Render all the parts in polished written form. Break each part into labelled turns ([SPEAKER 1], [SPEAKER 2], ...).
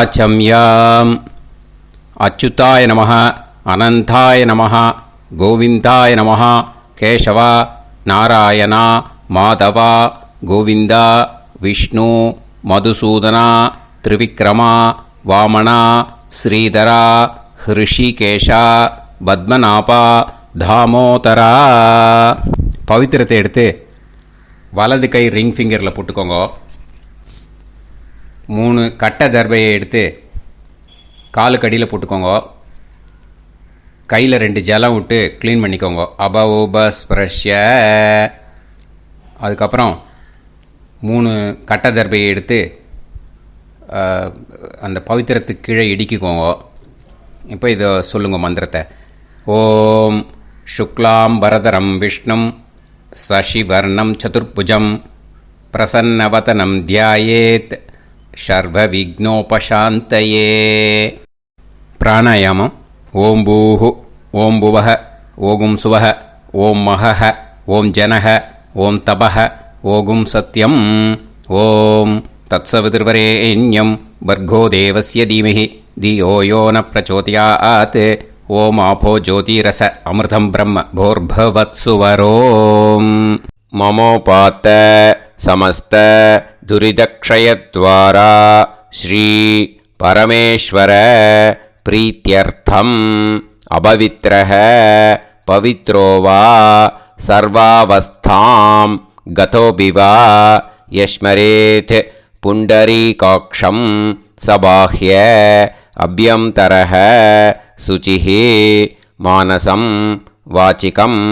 [SPEAKER 1] ஆச்சம்யாம். அச்சுதாய நமஹ, அனந்தாய நமஹ, கோவிந்தாய நமஹ, கேசவா, நாராயணா, மாதவா, கோவிந்தா, விஷ்ணு, மதுசூதனா, திரிவிக்ரமா, வாமனா, ஸ்ரீதரா, ஹிருஷிகேஷா, பத்மநாபா, தாமோதரா. பவித்திரத்தை எடுத்து வலது கை ரிங் ஃபிங்கரில் போட்டுக்கோங்க. 3 கட்டை தர்பையை எடுத்து காலுக்கடியில் போட்டுக்கோங்க. கையில் 2 ஜலம் விட்டு க்ளீன் பண்ணிக்கோங்க. அபவோபஸ்பிரஷ்ய. அதுக்கப்புறம் 3 கட்டை தர்பையை எடுத்து அந்த பவித்திரத்துக்கு கீழே இடிக்கிக்கோங்க. இப்போ இதை சொல்லுங்க மந்திரத்தை. ஓம் சுக்லாம் வரதரம் விஷ்ணும் சசிவர்ணம் சதுர்புஜம் பிரசன்னவதனம் தியாயேத் சர்வ விக்னோபசாந்தயே. பிராணாயாமம். ஓம் பூஹு, ஓம் புவஹ, ஓகும் சுவஹ, ஓம் மஹஹ, ஓம் ஜனஹ, ஓம் தபஹ, ஓகும் சத்யம். ஓம் தத்சவிதுர்வரேண்யம் வர்கோ தேவஸ்ய தீமஹி தியோ யோ ந பிரச்சோதயாத். ஓம் ஆபோ ஜோதிரச அமிர்தம் பிரம்ம போர்பவத்சுவரோம். மமோபாத்த சமஸ்த துரிதக்ஷயத்வாரா ஸ்ரீ பரமேஸ்வர பிரீத்யர்த்தம் அபவித்ரஹ பவித்ரோ வா சர்வாவஸ்தாம் கதோபிவா யஸ்மரேத் புண்டரீகாக்ஷம் சபாஹ்ய அப்யந்தரஹ சுச்சிஹ மானசம் வாச்சிகம்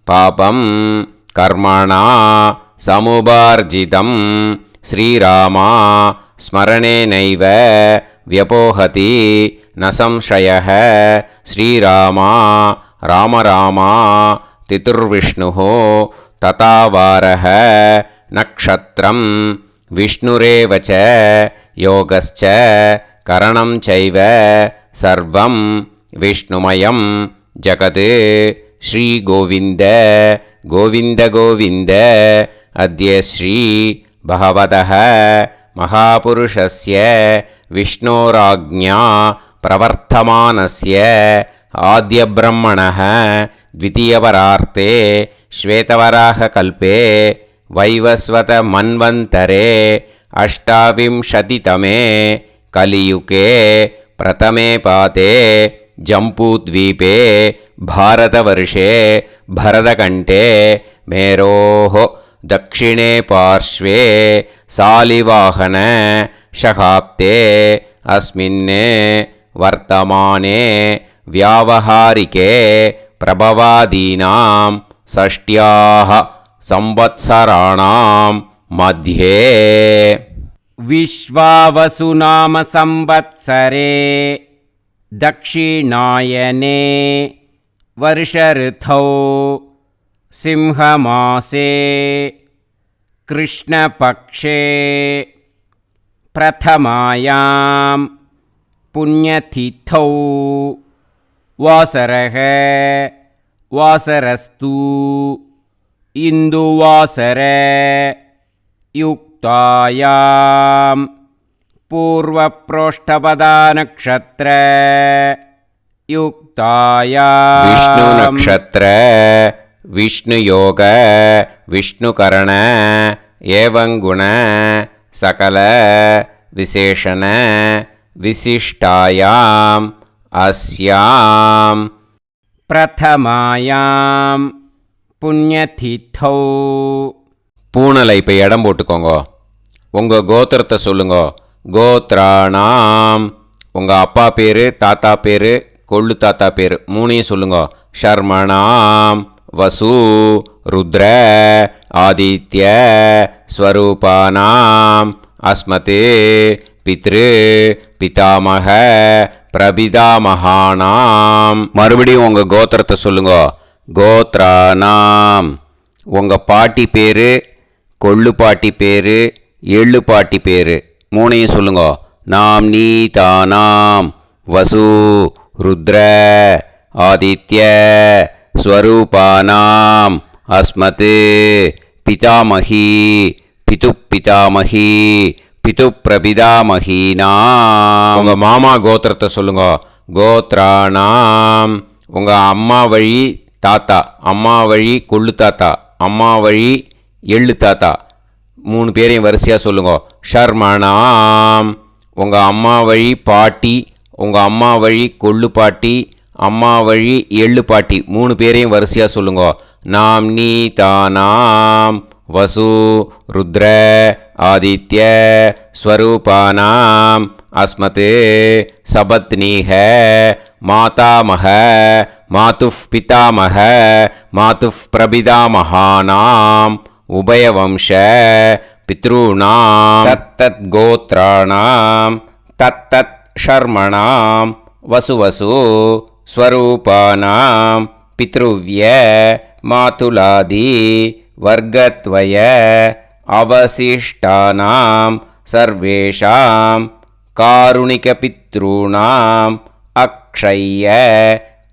[SPEAKER 1] பாபம் கர்மணா சமுபார்ஜிதம் ஸ்ரீராமா ஸ்மரணேனைவ வ்யபோஹதி ந சம்சயः. ஸ்ரீராமா ராம ராமா திதுர்விஷ்ணுः ததாவாரः நக்ஷத்ரம் விஷ்ணுரேவ ச யோகஸ்ச கரணம் சைவ சர்வம் விஷ்ணுமயம் ஜகத். ஸ்ரீ கோவிந்த கோவிந்த கோவிந்த. அத்ய ஸ்ரீ பகவதः மகாபுருஷஸ்ய விஷ்ணோராஜ்ஞா பிரவர்த்தமானஸ்ய ஆத்யப்ரஹ்மணः த்விதீயவரார்த்தே ஸ்வேதவராககல்பே வைவஸ்வத மன்வந்தரே அஷ்டாவிம்சதிதமே கலியுகே பிரதமே பாதே ஜம்பூத்வீபே பாரதவர்ஷே பரதகண்டே மேரோः दक्षिणे पार्श्वे सालिवाहन शकाब्दे अस्मिन् वर्तमाने व्यावहारिके प्रभवादीनां षष्ट्याः संवत्सराणां मध्ये
[SPEAKER 2] विश्वावसुनाम संवत्सरे दक्षिणायने वर्षऋतौ सिंहमासे कृष्णपक्षे प्रथमायां पुण्यतिथौ वासरः वासरस्तु इन्दुवासर युक्तायां पूर्वप्रोष्ठपदानक्षत्र युक्तायां
[SPEAKER 1] विष्णुनक्षत्र विष्णुयोग विष्णुकरण एवं गुण सकल विशेषण विशिष्टायाम् अस्यां
[SPEAKER 2] प्रथमायां पुण्यतिथौ.
[SPEAKER 1] பூனலை இப்போ இடம் போட்டுக்கோங்க. உங்கள் கோத்திரத்தை சொல்லுங்க. கோத்ராணாம். உங்கள் அப்பா பேர், தாத்தா பேர், கொள்ளு தாத்தா பேர் 3ஐயும் சொல்லுங்க. ஷர்மணாம் வசு ருத்ர ஆதித்ய ஸ்வரூபானாம் அஸ்மத் பித்ரு பிதாமக பிரபிதாமகானாம். மறுபடியும் உங்கள் கோத்திரத்தை சொல்லுங்க. கோத்ரானாம். உங்கள் பாட்டி பேர், கொள்ளு பாட்டி பேர், எள்ளு பாட்டி பேர் 3ஐயும் சொல்லுங்க. நாம் நீ தானாம் வசு ருத்ர ஆதித்ய ஸ்வரூபானாம் அஸ்மத் பிதாமகி பிதுப்பிதாமகி பிது பிரபிதாமஹீனாம். உங்கள் மாமா கோத்திரத்தை சொல்லுங்க. கோத்ராணாம். உங்கள் அம்மா வழி தாத்தா, அம்மா வழி கொள்ளு தாத்தா, அம்மா வழி எள்ளு தாத்தா, 3 பேரையும் வரிசையாக சொல்லுங்க. ஷர்மணாம். உங்கள் அம்மா வழி பாட்டி, உங்கள் அம்மா வழி கொள்ளு பாட்டி, அம்மா வழி எள்ளு பாட்டி, 3 பேரையும் வரிசையாக சொல்லுங்க. நாம்னி தானாம் வசு ருத்ர ஆதித்ய ஸ்வரூபானாம் அஸ்மத் சபத்னீஹ மாதாமஹ மாதுஃப் பிதாமஹ மாதுஃப் பிரபிதாமஹானாம் உபயவம்ச பித்ருணாம் தத்தத் கோத்ராணாம் தத்தத் ஷர்மணாம் வசு ஸ்வரூபானாம் பித்ருவ்ய மாதுலாதி வர்க்கத்வய அவசிஷ்டானாம் சர்வேஷாம் காருணிக பித்ருணாம் அக்ஷய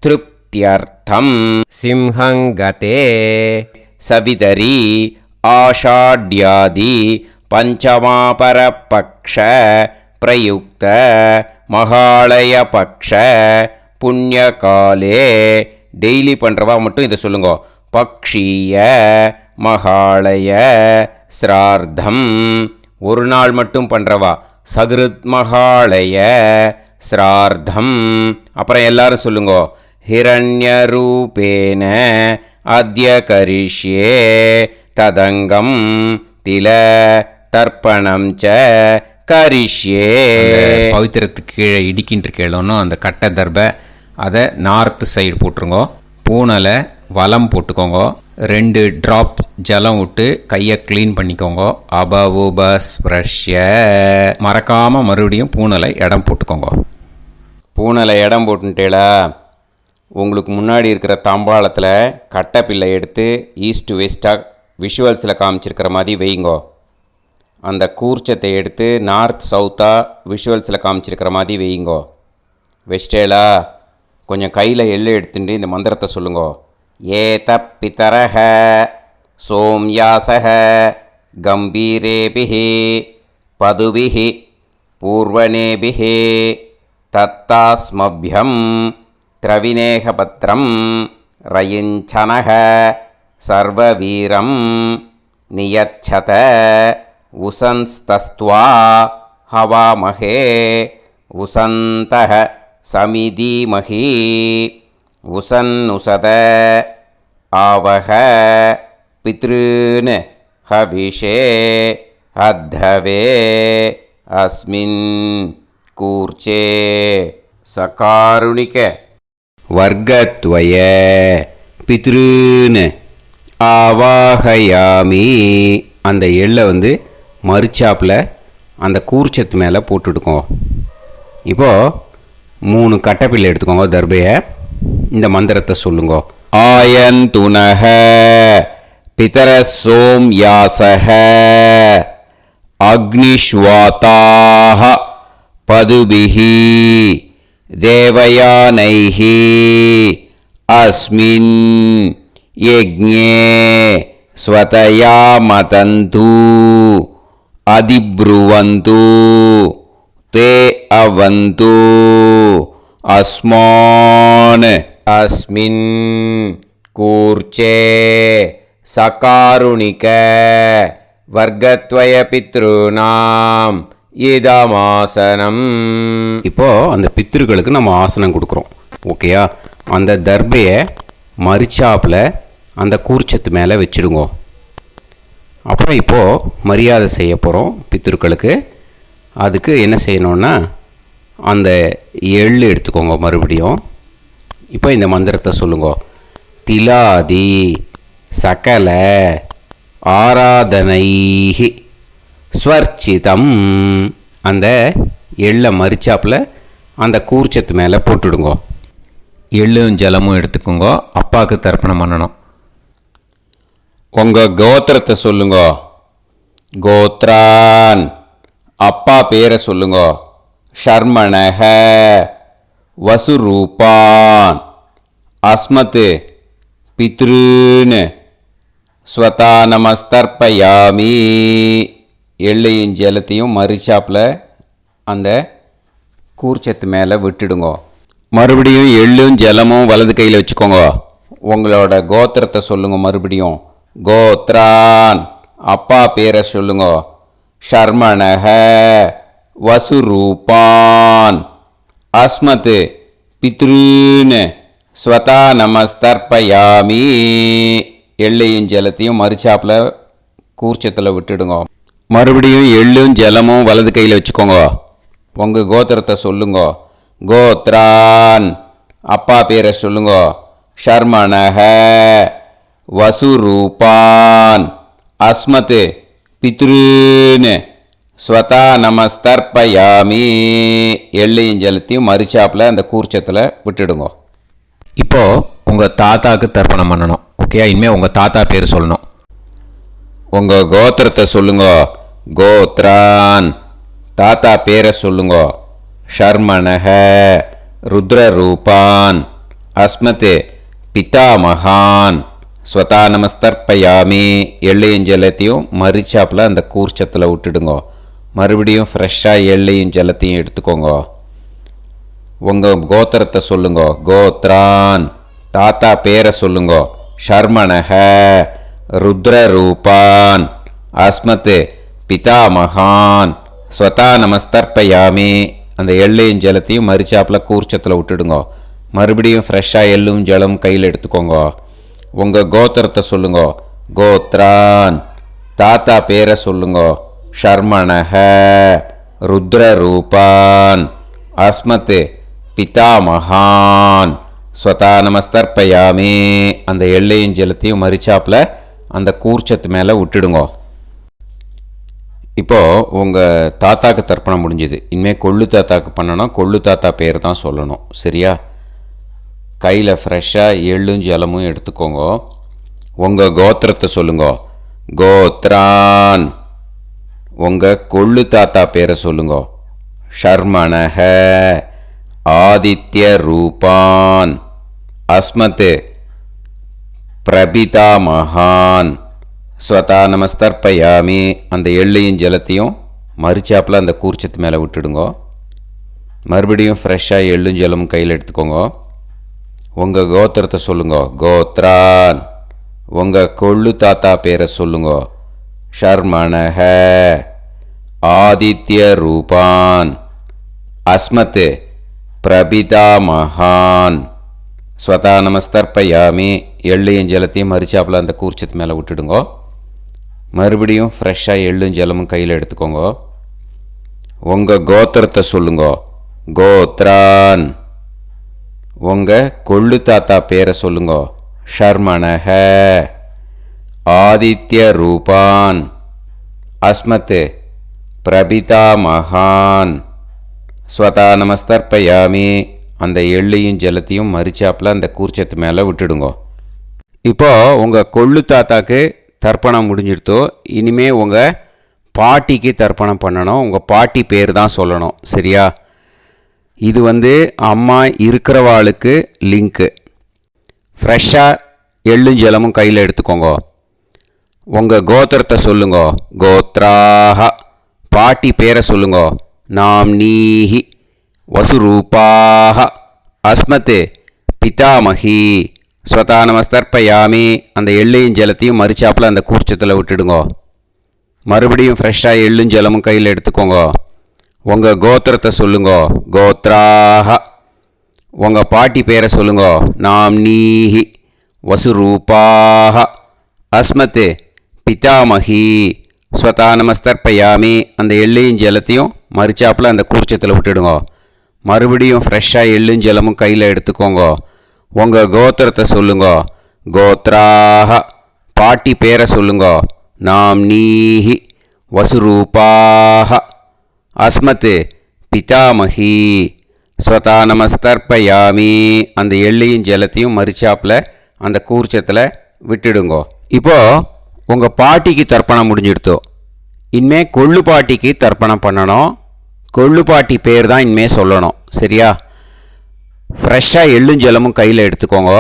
[SPEAKER 1] திருப்தியர்த்தம்
[SPEAKER 2] சிம்ஹங்கதே
[SPEAKER 1] சவிதரி ஆஷாட்யாதி பஞ்சமாபரபக்ஷ பிரயுக்த மகாலய பக்ஷ புண்ணியகாலே. டெய்லி பண்ணுறவா மட்டும் இதை சொல்லுங்க. பக்ஷீய மகாலய ஸ்ரார்த்தம். ஒரு நாள் மட்டும் பண்ணுறவா சகிருத் மகாலய ஸ்ரார்த்தம். அப்புறம் எல்லாரும் சொல்லுங்க. ஹிரண்யரூபேன அத்ய கரிஷ்யே ததங்கம் தில தர்ப்பணம் ச கரிஷ்யே. பவித்திரத்துக்கு கீழே இடிக்கின்ற கேளோன்னு அந்த கட்டை தர்பை அதை நார்த்து சைடு போட்டுருங்க. பூனலை வலம் போட்டுக்கோங்க. 2 ட்ராப் ஜலம் விட்டு கையை க்ளீன் பண்ணிக்கோங்க. அபவுபஸ்ப்ரஷ்ய. மறக்காமல் மறுபடியும் பூனலை இடம் போட்டுக்கோங்க. பூனலை இடம் போட்டுட்டேளா, உங்களுக்கு முன்னாடி இருக்கிற தாம்பாளத்தில் கட்டை பிள்ளை எடுத்து ஈஸ்ட் வெஸ்டாக விஷுவல்ஸில் காமிச்சிருக்கிற மாதிரி வைங்கோ. அந்த கூர்ச்சத்தை எடுத்து நார்த் சவுத்தாக விஷுவல்ஸில் காமிச்சிருக்கிற மாதிரி வைங்கோ. வெஸ்டேலா கொஞ்சம் கையில் எள்ளு எடுத்துட்டு இந்த மந்திரத்தை சொல்லுங்க. ஏத பிதரஹ சோம்யாசஹ கம்பீரேபிஹி பதுபிஹி பூர்வணேபிஹி தத்தாஸ்மப்யம் திரவிநேகபத்ரம் ரயிஞ்சனஹ சர்வவீரம் நியச்சத உசன்ஸ்தஸ்த்வா ஹவாமஹே உசந்தஹ சமிதீமஹி உசன்னுசத ஆவஹ பித்ருன் ஹவிஷே அத்தவே அஸ்மின் கூர்ச்சே சகாருணிக வர்க்கத்வய பித்ருன் ஆவாஹயாமி. அந்த எள்ளை மறுச்சாப்பில் அந்த கூர்ச்சத்து மேலே போட்டுடுக்கோங்க. இப்போது 3 கட்டப்பிள்ளை எடுத்துக்கோங்க. தர்பையை இந்த மந்திரத்தை சொல்லுங்க. ஆயந்துனஹ பிதர சோம்யாசஹ அக்னிஷ்வாதாஹ பதுபிஹி தேவயானைஹி அஸ்மின் யஜ்ஞே ஸ்வதயா மதந்து அதிப்ருவந்து தே அவது அஸ்மான் அஸ்மின் கூர்ச்சே சகாருணிக வர்க்கத்வய பித்ருநாம் இதமாசனம். இப்போ அந்த பித்ருக்களுக்கு நம்ம ஆசனம் கொடுக்குறோம். ஓகேயா? அந்த தர்பையை மரிச்சாப்பில் அந்த கூர்ச்சத்து மேலே வச்சுடுங்க. அப்புறம் இப்போது மரியாதை செய்ய போகிறோம் பித்ருக்களுக்கு. அதுக்கு என்ன செய்யணுன்னா அந்த எள்ளு எடுத்துக்கோங்க. மறுபடியும் இப்போ இந்த மந்திரத்தை சொல்லுங்க. திலாதி சகல ஆராதனைஹி ஸ்வர்ச்சிதம். அந்த எள்ளை மரிச்சாப்பில் அந்த கூர்ச்சத்து மேலே போட்டுடுங்க. எள்ளும் ஜலமும் எடுத்துக்கோங்க. அப்பாவுக்கு தர்ப்பணம் பண்ணணும். உங்கள் கோத்திரத்தை சொல்லுங்க. கோத்ரான். அப்பா பேரை சொல்லுங்க. ஷர்மணஹ வசுரூபான் அஸ்மத் பித்ருன் ஸ்வதா நமஸ்தர்ப்பயாமி. எள்ளையும் ஜலத்தையும் மறிச்சாப்பில் அந்த கூர்ச்சத்து மேலே விட்டுடுங்க. மறுபடியும் எள்ளும் ஜலமும் வலது கையில் வச்சுக்கோங்க. உங்களோட கோத்திரத்தை சொல்லுங்க. மறுபடியும் கோத்ரான், அப்பா பேரை சொல்லுங்க. ஷர்மணஹ, வசுரூபான், அஸ்மத், பித்ருன்னு ஸ்வதா நமஸ்தர்ப்பயாமி. எள்ளையும் ஜலத்தையும் மறிச்சாப்பில் கூர்ச்சத்தில் விட்டுடுங்க. மறுபடியும் எள்ளும் ஜலமும் வலது கையில் வச்சுக்கோங்க. உங்கள் கோத்திரத்தை சொல்லுங்க. கோத்ரான், அப்பா பேரை சொல்லுங்க. ஷர்மணஹ, வசுரூபான், அஸ்மத், பித்ருன்னு ஸ்வதா நமஸ்தர்ப்பயாமி. எள்ளையும் ஜலத்தையும் மறிச்சாப்பில் அந்த கூர்ச்சத்தில் விட்டுடுங்க.
[SPEAKER 2] இப்போது உங்கள் தாத்தாவுக்கு தர்ப்பணம் பண்ணணும். ஓகே, இனிமேல் உங்கள் தாத்தா பேர் சொல்லணும்.
[SPEAKER 1] உங்கள் கோத்திரத்தை சொல்லுங்க. கோத்ரான், தாத்தா பேரை சொல்லுங்க. ஷர்மணஹ, ருத்ரரூபான், அஸ்மத், பிதாமகான், ஸ்வதா நமஸ்தர்ப்பயாமி. எள்ளையும் ஜலத்தையும் மறிச்சாப்பில் அந்த கூர்ச்சத்தில் விட்டுடுங்க. மறுபடியும் ஃப்ரெஷ்ஷாக எள்ளையும் ஜலத்தையும் எடுத்துக்கோங்க. உங்கள் கோத்திரத்தை சொல்லுங்க. கோத்ரான், தாத்தா பேரை சொல்லுங்க. ஷர்மணஹ, ருத்ரரூபான், அஸ்மத், பிதாமகான், ஸ்வதா நமஸ்தர்ப்பயாமி. அந்த எள்ளையும் ஜலத்தையும் மறிச்சாப்பில் கூர்ச்சத்தில் விட்டுடுங்க. மறுபடியும் ஃப்ரெஷ்ஷாக எள்ளும் ஜலம் கையில் எடுத்துக்கோங்க. உங்கள் கோத்திரத்தை சொல்லுங்க. கோத்ரான், தாத்தா பேரை சொல்லுங்க. ஷர்மணஹ, ருத்ரரூபான், அஸ்மத், பிதாமகான், ஸ்வதா நமஸ்தர்ப்பயாமி. அந்த எள்ளையும் ஜலத்தையும் மறிச்சாப்பில் அந்த கூர்ச்சத்து மேலே விட்டுடுங்க. இப்போது உங்கள் தாத்தாக்கு தர்ப்பணம் முடிஞ்சுது. இனிமேல் கொள்ளு தாத்தாக்கு பண்ணணும். கொள்ளு தாத்தா பேர் தான் சொல்லணும். சரியா? கையில் ஃப்ரெஷ்ஷாக எள்ளும் ஜலமும் எடுத்துக்கோங்க. உங்கள் கோத்திரத்தை சொல்லுங்க. கோத்ரான், உங்கள் கொள்ளு தாத்தா பேரை சொல்லுங்க. ஷர்மணஹ, ஆதித்ய ரூபான், அஸ்மத், பிரபிதாமகான், ஸ்வதா நமஸ்தர்ப்பயாமி. அந்த எள்ளையும் ஜலத்தையும் மறிச்சாப்பில் அந்த கூர்ச்சத்து மேலே விட்டுடுங்க. மறுபடியும் ஃப்ரெஷ்ஷாக எள்ளும் ஜலமும் கையில் எடுத்துக்கோங்க. உங்கள் கோத்திரத்தை சொல்லுங்க. கோத்ரான், உங்கள் கொள்ளு தாத்தா பேரை சொல்லுங்க. ஷர்மணஹ, ஆதித்ய ரூபான், அஸ்மத், பிரபிதாமகான், ஸ்வதா நமஸ்தர்ப்பயாமி. எள்ளையும் ஜலத்தையும் மறிச்சாப்பில் அந்த கூர்ச்சத்து மேலே விட்டுடுங்க. மறுபடியும் ஃப்ரெஷ்ஷாக எள்ளும் ஜலமும் கையில் எடுத்துக்கோங்க. உங்கள் கோத்திரத்தை சொல்லுங்க. கோத்ரான், உங்கள் கொள்ளு தாத்தா பேரை சொல்லுங்க. ஷர்மணஹ, ஆதித்ய ரூபான், அஸ்மத், பிரபிதாமகான், ஸ்வதா நமஸ்தர்ப்பயாமி. அந்த எள்ளையும் ஜலத்தையும் மறிச்சாப்பில் அந்த கூர்ச்சத்து மேலே விட்டுடுங்க. இப்போது உங்கள் கொள்ளு தாத்தாக்கு தர்ப்பணம் முடிஞ்சிடுத்தோ. இனிமேல் உங்கள் பாட்டிக்கு தர்ப்பணம் பண்ணணும். உங்கள் பாட்டி பேர் தான் சொல்லணும். சரியா? இது அம்மா இருக்கிறவாளுக்கு லிங்க்கு. ஃப்ரெஷ்ஷாக எள்ளும் ஜலமும் கையில் எடுத்துக்கோங்க. உங்கள் கோத்திரத்தை சொல்லுங்க. கோத்ராஹ, பாட்டி பேரை சொல்லுங்க. நாம்னீஹி, வசுரூபாஹ, அஸ்மத், பிதாமகி, ஸ்வதா நமஸ்தர்ப்பயாமி. அந்த எள்ளையும் ஜலத்தையும் மறிச்சாப்பில் அந்த கூர்ச்சத்தில் விட்டுடுங்க. மறுபடியும் ஃப்ரெஷ்ஷாக எள்ளும் ஜலமும் கையில் எடுத்துக்கோங்க. உங்கள் கோத்திரத்தை சொல்லுங்க. கோத்ராஹ, உங்கள் பாட்டி பேரை சொல்லுங்க. நாம்னீஹி, வசுரூபாஹ, அஸ்மத், பிதாமகி, ஸ்வதா நமஸ்தர்ப்பயாமி. அந்த எள்ளையும் ஜலத்தையும் மறிச்சாப்பில் அந்த கூர்ச்சத்தில் விட்டுடுங்க. மறுபடியும் ஃப்ரெஷ்ஷாக எள்ளும் ஜலமும் கையில் எடுத்துக்கோங்க. உங்கள் கோத்திரத்தை சொல்லுங்க. கோத்ராஹ, பாட்டி பேரை சொல்லுங்க. நாம்னீஹி, வசுரூபாஹ, அஸ்மத், பிதாமகி, ஸ்வதா நமஸ்தர்ப்பயாமி. அந்த எள்ளையும் ஜலத்தையும் மறிச்சாப்பில் அந்த கூர்ச்சத்தில் விட்டுடுங்க. இப்போது உங்கள் பாட்டிக்கு தர்ப்பணம் முடிஞ்சிடுத்தோ. இனிமேல் கொள்ளு பாட்டிக்கு தர்ப்பணம் பண்ணணும். கொள்ளு பாட்டி பேர் தான் இனிமேல் சொல்லணும். சரியா? ஃப்ரெஷ்ஷாக எள்ளும் ஜலமும் கையில் எடுத்துக்கோங்க.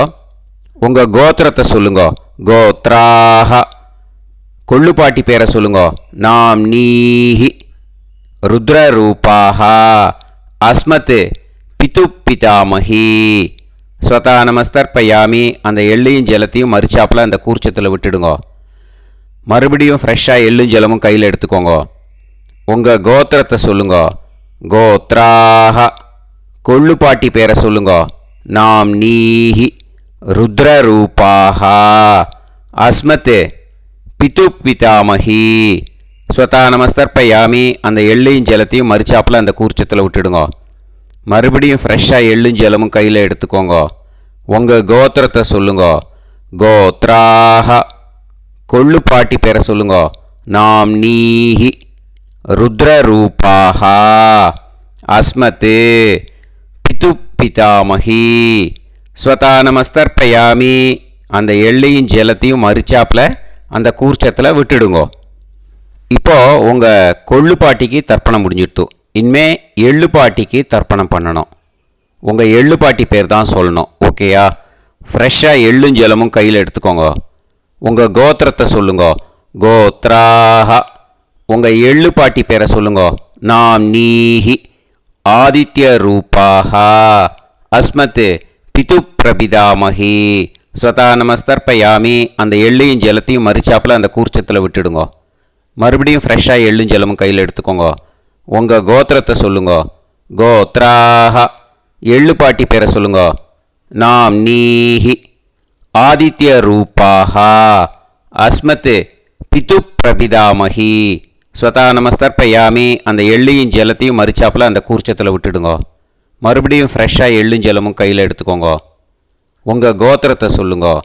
[SPEAKER 1] உங்கள் கோத்திரத்தை சொல்லுங்க. கோத்ராஹ, கொள்ளுப்பாட்டி பேரை சொல்லுங்க. நாம் நீஹி ருத்ரரூபாஹா அஸ்மத் பிது பிதாமஹி. ஸ்வதா நமஸ்தர்ப்பயாமி. அந்த எள்ளையும் ஜலத்தையும் மறிச்சாப்பில் அந்த கூர்ச்சத்தில் விட்டுடுங்க. மறுபடியும் ஃப்ரெஷ்ஷாக எள்ளும் ஜலமும் கையில் எடுத்துக்கோங்க. உங்கள் கோத்திரத்தை சொல்லுங்க. கோத்ராஹ. கொள்ளுப்பாட்டி பேரை சொல்லுங்க. நாம் நீஹி ருத்ரரூபாஹா அஸ்மத் பிது பிதாமஹி. ஸ்வதா நமஸ்தர்ப்பயாமி. அந்த எள்ளையும் ஜலத்தையும் மறிச்சாப்பில் அந்த கூர்ச்சத்தில் விட்டுடுங்க. மறுபடியும் ஃப்ரெஷ்ஷாக எள்ளும் ஜலமும் கையில் எடுத்துக்கோங்க. உங்கள் கோத்திரத்தை சொல்லுங்க. கோத்ராஹ. கொள்ளுப்பாட்டி பேரை சொல்லுங்க. நாம் நீஹி ருத்ரரூபாஹா அஸ்மத் பிது பிதாமஹி. ஸ்வதா நமஸ்தர்ப்பயாமி. அந்த எள்ளையும் ஜலத்தையும் மறிச்சாப்பில் அந்த கூர்ச்சத்தில் விட்டுடுங்க. இப்போது உங்கள் கொள்ளுப்பாட்டிக்கு தர்ப்பணம் முடிஞ்சிடுத்து. இனிமே எள்ளுப்பாட்டிக்கு தர்ப்பணம் பண்ணணும். உங்கள் எள்ளுப்பாட்டி பேர் தான் சொல்லணும். ஓகேயா? ஃப்ரெஷ்ஷாக எள்ளும் ஜலமும் கையில் எடுத்துக்கோங்க. உங்கள் கோத்திரத்தை சொல்லுங்க. கோத்ராஹ. உங்கள் எள்ளுப்பாட்டி பேரை சொல்லுங்க. நாம் நீஹி ஆதித்ய ரூபாஹா அஸ்மத் பிது பிரபிதாமஹி. ஸ்வதா நமஸ்தர்ப்பயாமி. அந்த எள்ளையும் ஜலத்தையும் மறிச்சாப்பில் அந்த கூர்ச்சத்தில் விட்டுடுங்க. மறுபடியும் ஃப்ரெஷ்ஷாக எள்ளும் ஜலமும் கையில் எடுத்துக்கோங்க. உங்கள் கோத்திரத்தை சொல்லுங்க. கோத்ராஹ. எள்ளுப்பாட்டி பேரை சொல்லுங்க. நாம் நீஹி ஆதித்ய ரூபாஹா அஸ்மத் பிது பிரபிதாமஹி. ஸ்வதா நமஸ்தர்ப்பயாமி. அந்த எள்ளையும் ஜலத்தையும் மறிச்சாப்பில் அந்த கூர்ச்சத்தில் விட்டுடுங்க. மறுபடியும் ஃப்ரெஷ்ஷாக எள்ளும் ஜலமும் கையில் எடுத்துக்கோங்க. உங்கள் கோத்திரத்தை சொல்லுங்க.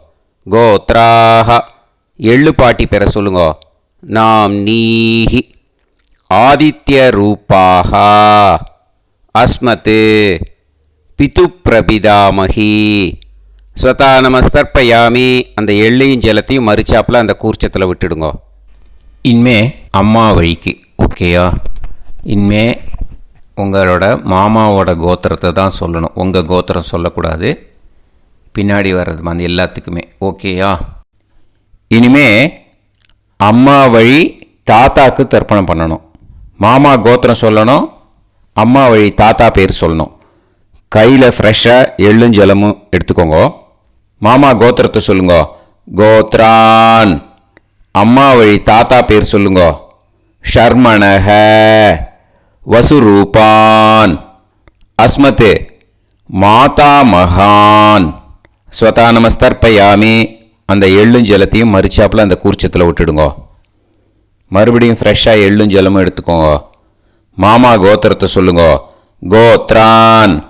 [SPEAKER 1] கோத்ராஹ. எள்ளுப்பாட்டி பேரை சொல்லுங்க. நாம் நீஹி ஆதித்ய ரூபாஹா அஸ்மத் பிது பிரபிதாமஹி. ஸ்வதா நமஸ்தர்ப்பயாமி. அந்த எள்ளையும் ஜலத்தையும் மறிச்சாப்பில் அந்த கூர்ச்சத்தில் விட்டுடுங்க.
[SPEAKER 2] இனிமே அம்மா வழிக்கு. ஓகேயா? இனிமே உங்களோட மாமாவோட கோத்திரத்தை தான் சொல்லணும். உங்கள் கோத்திரம் சொல்லக்கூடாது. பின்னாடி வர்றது வந்து எல்லாத்துக்குமே. ஓகேயா? இனிமே அம்மா வழி தாத்தாக்கு தர்ப்பணம் பண்ணணும். மாமா கோத்திரம் சொல்லணும். அம்மா வழி தாத்தா பேர் சொல்லணும். கையில் ஃப்ரெஷ்ஷாக எள்ளும் ஜலமும் எடுத்துக்கோங்க. மாமா கோத்திரத்தை சொல்லுங்க. கோத்ரான். அம்மா வழி தாத்தா பேர் சொல்லுங்க. ஷர்மணஹ வசுரூபான் அஸ்மத் மாதா மகான். ஸ்வதா நமஸ்தர்ப்பயாமி. அந்த எள்ளும் ஜலத்தையும் மறிச்சாப்பில் அந்த கூர்ச்சத்தில் விட்டுடுங்க. மறுபடியும் ஃப்ரெஷ்ஷாக எள்ளும் ஜலமும் எடுத்துக்கோங்க. மாமா கோத்திரத்தை சொல்லுங்க. கோத்ரான்.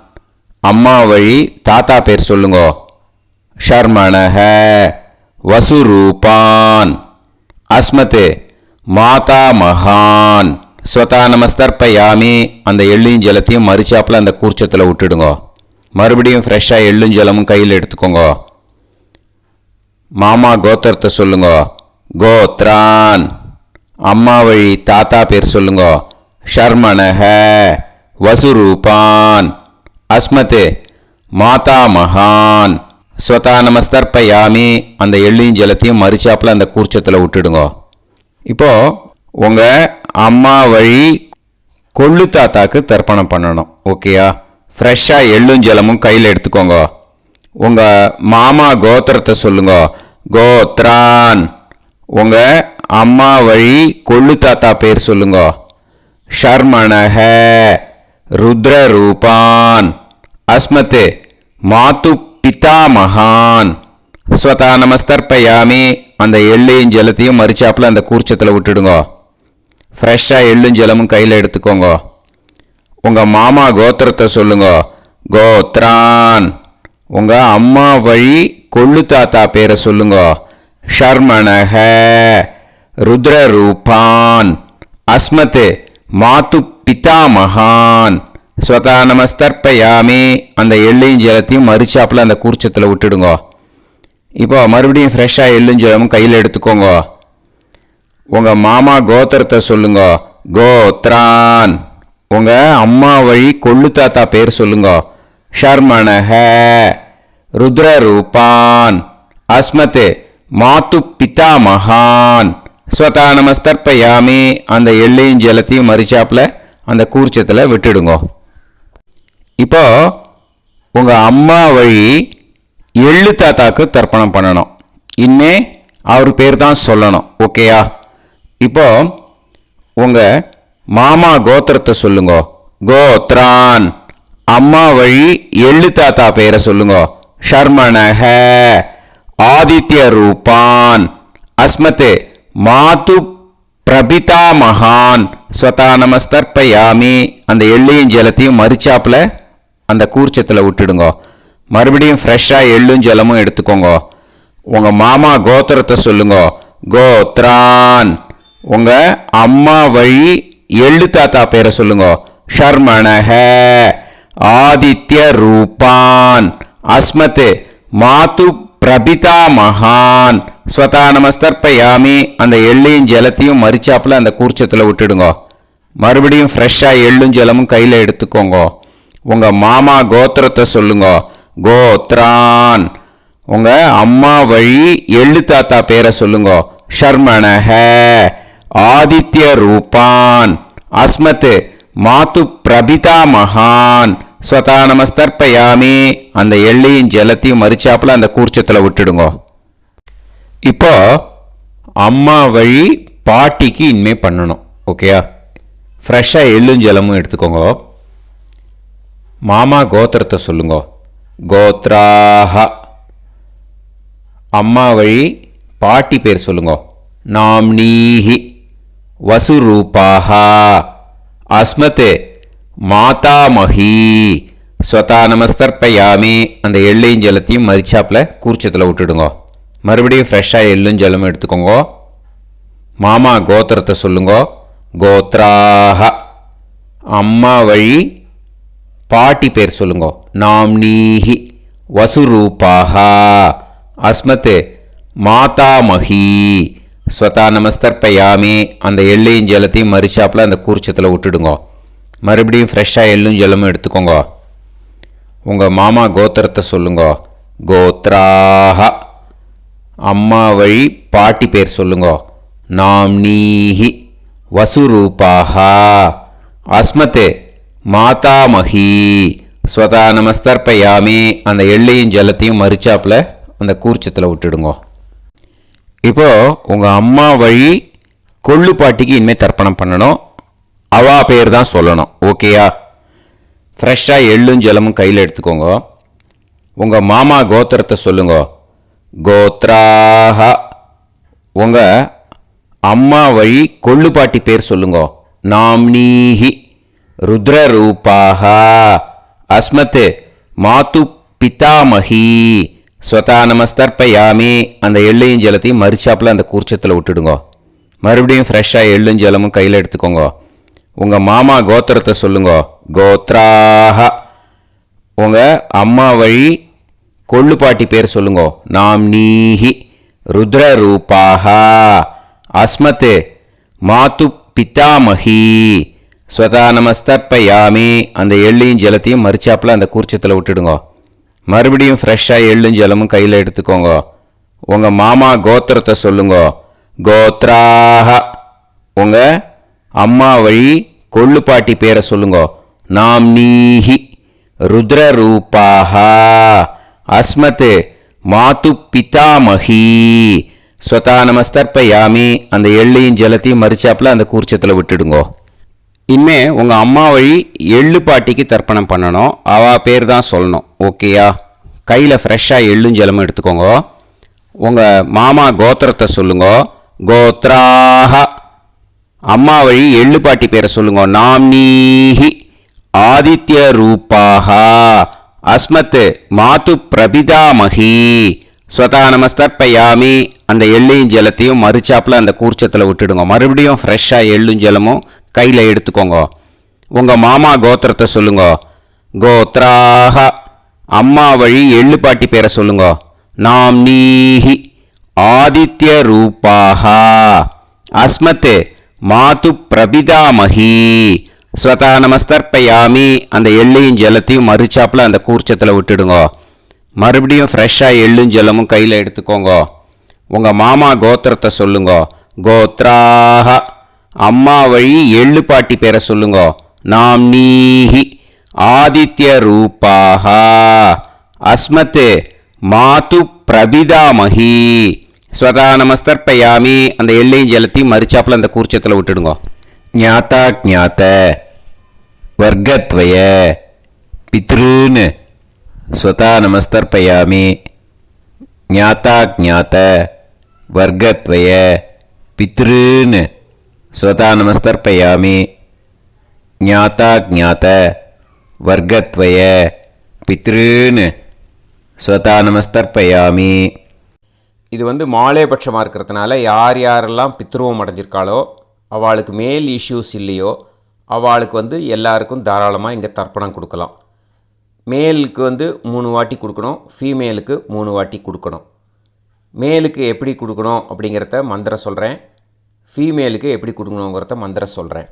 [SPEAKER 2] அம்மா வழி தாத்தா பேர் சொல்லுங்க. ஷர்மணஹ வசுரூபான் அஸ்மத் மாதா மகான். ஸ்வதா நமஸ்தர்ப்பயாமி. அந்த எள்ளையும் ஜலத்தையும் மறிச்சாப்பில் அந்த கூர்ச்சத்தில் விட்டுடுங்க. மறுபடியும் ஃப்ரெஷ்ஷாக எள்ளும் ஜலமும் கையில் எடுத்துக்கோங்க. மாமா கோத்திரத்தை சொல்லுங்க. கோத்ரான். அம்மா வழி தாத்தா பேர் சொல்லுங்க. ஷர்மணஹ வசுரூபான் அஸ்மத் மாதா மகான். ஸ்வதா நமஸ்தர்ப்பயாமி. அந்த எள்ளையும் ஜலத்தையும் மறிச்சாப்பில் அந்த கூர்ச்சத்தில் விட்டுடுங்க. இப்போது உங்கள் அம்மா வழி கொள்ளு தாத்தாக்கு தர்ப்பணம் பண்ணணும். ஓகேயா? ஃப்ரெஷ்ஷாக எள்ளும் ஜலமும் கையில் எடுத்துக்கோங்க. உங்கள் மாமா கோத்திரத்தை சொல்லுங்க. கோத்ரான். உங்கள் அம்மா வழி கொள்ளு தாத்தா பேர் சொல்லுங்க. ஷர்மணஹ ருத்ரரூபான் அஸ்மத் மாது பிதாமகான். ஸ்வதா நமஸ்தர்ப்பயாமி. அந்த எள்ளையும் ஜலத்தையும் மறிச்சாப்பில் அந்த கூர்ச்சத்தில் விட்டுடுங்க. ஃப்ரெஷ்ஷாக எள்ளும் ஜலமும் கையில் எடுத்துக்கோங்க. உங்கள் மாமா கோத்திரத்தை சொல்லுங்க. கோத்ரான். உங்கள் அம்மா வழி கொள்ளு தாத்தா பேரை சொல்லுங்க. ஷர்மணஹ ருத்ரரூபான் அஸ்மத் மாது பிதாமகான். ஸ்வதா நமஸ்தர்ப்பயாமி. அந்த எள்ளையும் ஜலத்தையும் மறிச்சாப்பில் அந்த கூர்ச்சத்தில் விட்டுடுங்க. இப்போ மறுபடியும் ஃப்ரெஷ்ஷாக எள்ளும் ஜலமும் கையில் எடுத்துக்கோங்க. உங்கள் மாமா கோத்திரத்தை சொல்லுங்க. கோத்ரான். உங்கள் அம்மா வழி கொள்ளு தாத்தா பேர் சொல்லுங்க. ஷர்மணஹ ருத்ரரூபான் அஸ்மத் மாது பிதாமகான். ஸ்வதா நமஸ்தர்ப்பயாமி அந்த எள்ளையும் ஜலத்தையும் மறிச்சாப்புல அந்த கூர்ச்சத்தில் விட்டுடுங்க. இப்போ உங்கள் அம்மா வழி எள்ளு தாத்தாக்கு தர்ப்பணம் பண்ணணும். இனிமே அவர் பேர் தான் சொல்லணும். ஓகேயா? இப்போ உங்கள் மாமா கோத்திரத்தை சொல்லுங்க. கோத்ரான். அம்மா வழி எள்ளு தாத்தா பேரை சொல்லுங்க. ஷர்மணஹ ஆதித்ய ரூபான் அஸ்மத் மாது பிரபிதா மகான் ஸ்வதா நமஸ்தர்ப்பயாமி அந்த எள்ளையும் ஜலத்தையும் மறிச்சாப்புல அந்த கூர்ச்சத்தில் விட்டுடுங்க. மறுபடியும் ஃப்ரெஷ்ஷாக எள்ளும் ஜலமும் எடுத்துக்கோங்க. உங்கள் மாமா கோத்திரத்தை சொல்லுங்க. கோத்ரான். உங்கள் அம்மா வழி எள்ளு தாத்தா பேரை சொல்லுங்க. ஷர்மணஹ ஆதித்ய ரூபான் அஸ்மத் மாது பிரபிதா மகான் ஸ்வதா நமஸ்தர்ப்பயாமி அந்த எள்ளையும் ஜலத்தையும் மறிச்சாப்புல அந்த கூர்ச்சத்தில் விட்டுடுங்க. மறுபடியும் ஃப்ரெஷ்ஷாக எள்ளும் ஜலமும் கையில் எடுத்துக்கோங்க. உங்கள் மாமா கோத்திரத்தை சொல்லுங்க. கோத்ரான். உங்கள் அம்மா வழி எள்ளு தாத்தா பேரை சொல்லுங்க. ஷர்மணஹ ஆதித்ய ரூபான் அஸ்மத் மாது பிரபிதா மகான் ஸ்வதா நமஸ்தர்ப்பயாமி அந்த எள்ளையும் ஜலத்தையும் மறிச்சாப்புல அந்த கூர்ச்சத்தில் விட்டுடுங்க. இப்போ அம்மா வழி பாட்டிக்கு இனிமே பண்ணணும். ஓகேயா? ஃப்ரெஷ்ஷாக எள்ளும் ஜலமும் எடுத்துக்கோங்க. மாமா கோத்திரத்தை சொல்லுங்க. கோத்ராஹ. அம்மா வழி பாட்டி பேர் சொல்லுங்க. நாம்னீஹி வசுரூபாஹ அஸ்மத் மாதாமஹி ஸ்வதா நமஸ்தர்ப்பயாமி அந்த எள்ளையும் ஜலத்தையும் மறிச்சாப்புல கூர்ச்சத்தில் விட்டுடுங்க. மறுபடியும் ஃப்ரெஷ்ஷாக எள்ளும் ஜலமும் எடுத்துக்கோங்க. மாமா கோத்திரத்தை சொல்லுங்க. கோத்ராஹ. அம்மா வழி பாட்டி பேர் சொல்லுங்க. நாம்னீஹி வசுரூபாஹ அஸ்மத் மாதாமஹி ஸ்வதா நமஸ்தர்ப்பயாமி அந்த எள்ளையும் ஜலத்தையும் மறிச்சாப்புல அந்த கூர்ச்சத்தில் விட்டுடுங்க. மறுபடியும் ஃப்ரெஷ்ஷாக எள்ளும் ஜலமும் எடுத்துக்கோங்க. உங்கள் மாமா கோத்திரத்தை சொல்லுங்க. கோத்ராஹ. அம்மா வழி பாட்டி பேர் சொல்லுங்க. நாம்னீஹி வசுரூபாஹ அஸ்மத் மாதாமஹி ஸ்வதா நமஸ்தர்ப்பயாமி அந்த எள்ளையும் ஜலத்தையும் மறிச்சாப்புல அந்த கூர்ச்சத்தில் விட்டுடுங்க. இப்போ உங்கள் அம்மா வழி கொள்ளு பாட்டிக்கு இனிமேல் தர்ப்பணம் பண்ணணும். அவா பேர் தான் சொல்லணும். ஓகேயா? ஃப்ரெஷ்ஷாக எள்ளும் ஜலமும் கையில் எடுத்துக்கோங்க. உங்கள் மாமா கோத்திரத்தை சொல்லுங்க. கோத்ராஹ. உங்கள் அம்மா வழி கொள்ளு பாட்டி பேர் சொல்லுங்க. நாம்னீஹி ருத்ரரூபாஹ அஸ்மத் மாது பிதாமஹி ஸ்வதா நமஸ்தர்ப்பயாமி அந்த எள்ளையும் ஜலத்தையும் மறிச்சாப்புல அந்த கூர்ச்சத்தில் விட்டுடுங்க. மறுபடியும் ஃப்ரெஷ்ஷாக எள்ளும் ஜலமும் கையில் எடுத்துக்கோங்க. உங்கள் மாமா கோத்திரத்தை சொல்லுங்க. கோத்ராஹ. உங்கள் அம்மா வழி கொள்ளு பாட்டி பேர் சொல்லுங்க. நாம்னீஹி ருத்ரரூபாஹ அஸ்மத் மாது பிதாமஹி ஸ்வதா நமஸ்தர்ப்பயாமி அந்த எள்ளையும் ஜலத்தையும் மறிச்சாப்புல அந்த கூர்ச்சத்தில் விட்டுடுங்க. மறுபடியும் ஃப்ரெஷ்ஷாக எள்ளும் ஜலமும் கையில் எடுத்துக்கோங்க. உங்கள் மாமா கோத்திரத்தை சொல்லுங்க. கோத்ராஹ. உங்கள் அம்மா வழி கொள்ளு பாட்டி பேரை சொல்லுங்க. நாம்னீஹி ருத்ரரூபாஹ அஸ்மத் மாது பிதாமஹி ஸ்வதா நமஸ்தர்ப்பயாமி அந்த எள்ளையும் ஜலத்தையும் மறிச்சாப்புல அந்த கூர்ச்சத்தில் விட்டுடுங்க. இனிமே உங்கள் அம்மா வழி எள்ளு பாட்டிக்கு தர்ப்பணம் பண்ணணும். அவள் பேர் தான் சொல்லணும். ஓகேயா? கையில் ஃப்ரெஷ்ஷாக எள்ளும் ஜலமும் எடுத்துக்கோங்க. உங்கள் மாமா கோத்திரத்தை சொல்லுங்க. கோத்ராஹ. அம்மா வழி எள்ளு பாட்டி பேரை சொல்லுங்க. நாம்னீஹி ஆதித்ய ரூபாஹ அஸ்மத் மாது பிரபிதாமஹி ஸ்வதா நமஸ்தர்ப்பயாமி அந்த எள்ளையும் ஜலத்தையும் மறிச்சாப்புல அந்த கூர்ச்சத்தில் விட்டுடுங்க. மறுபடியும் ஃப்ரெஷ்ஷாக எள்ளும் ஜலமும் கையில் எடுத்துக்கோங்க. உங்கள் மாமா கோத்திரத்தை சொல்லுங்க. கோத்ராஹ. அம்மா வழி எள்ளு பாட்டி பேரை சொல்லுங்க. நாம்னீஹி ஆதித்ய ரூபாஹ அஸ்மத் மாது பிரபிதாமஹி ஸ்வதா நமஸ்தர்ப்பயாமி அந்த எள்ளையும் ஜலத்தையும் மறிச்சாப்புல அந்த கூர்ச்சத்தில் விட்டுடுங்க. மறுபடியும் ஃப்ரெஷ்ஷாக எள்ளும் ஜலமும் கையில் எடுத்துக்கோங்க. உங்கள் மாமா கோத்திரத்தை சொல்லுங்க. கோத்ராஹ. அம்மா வழி எள்ளு பாட்டி பேரை சொல்லுங்க. நாம்னீஹி ஆதித்ய ரூபாஹ. அஸ்மத் மாது பிரபிதாமஹி. ஸ்வதா நமஸ்தர்ப்பயாமி. அந்த எள்ளையும் ஜலத்தையும் மறிச்சாப்பில் அந்த கூர்ச்சத்தில் விட்டுடுங்க. ஞாத்தா ஜாத்த வர்க்கத்வய பித்ருன்னு ஸ்வதா நமஸ்தர்ப்பயாமி. ஞாத்தா ஜாத்த வர்க்கத்வய பித்ருன்னு ஸ்வதா நமஸ்தர்ப்பயாமி. ஞாத்தா ஜாத்த வர்க்கத்வய பித்ருன்னு ஸ்வதா நமஸ்தர்ப்பயாமி. இது மாலேபட்சமாக இருக்கிறதுனால யார் யாரெல்லாம் பித்ருவம் அடைஞ்சிருக்காளோ அவளுக்கு மேல் இஷ்யூஸ் இல்லையோ அவளுக்கு எல்லாருக்கும் தாராளமாக இங்கே தர்ப்பணம் கொடுக்கலாம். மேலுக்கு 3 வாட்டி கொடுக்கணும், ஃபீமேலுக்கு 3 வாட்டி கொடுக்கணும். மேலுக்கு எப்படி கொடுக்கணும் அப்படிங்கிறத மந்திரம் சொல்கிறேன், ஃபீமேலுக்கு எப்படி கொடுக்கணுங்கிறத மந்திரம் சொல்கிறேன்.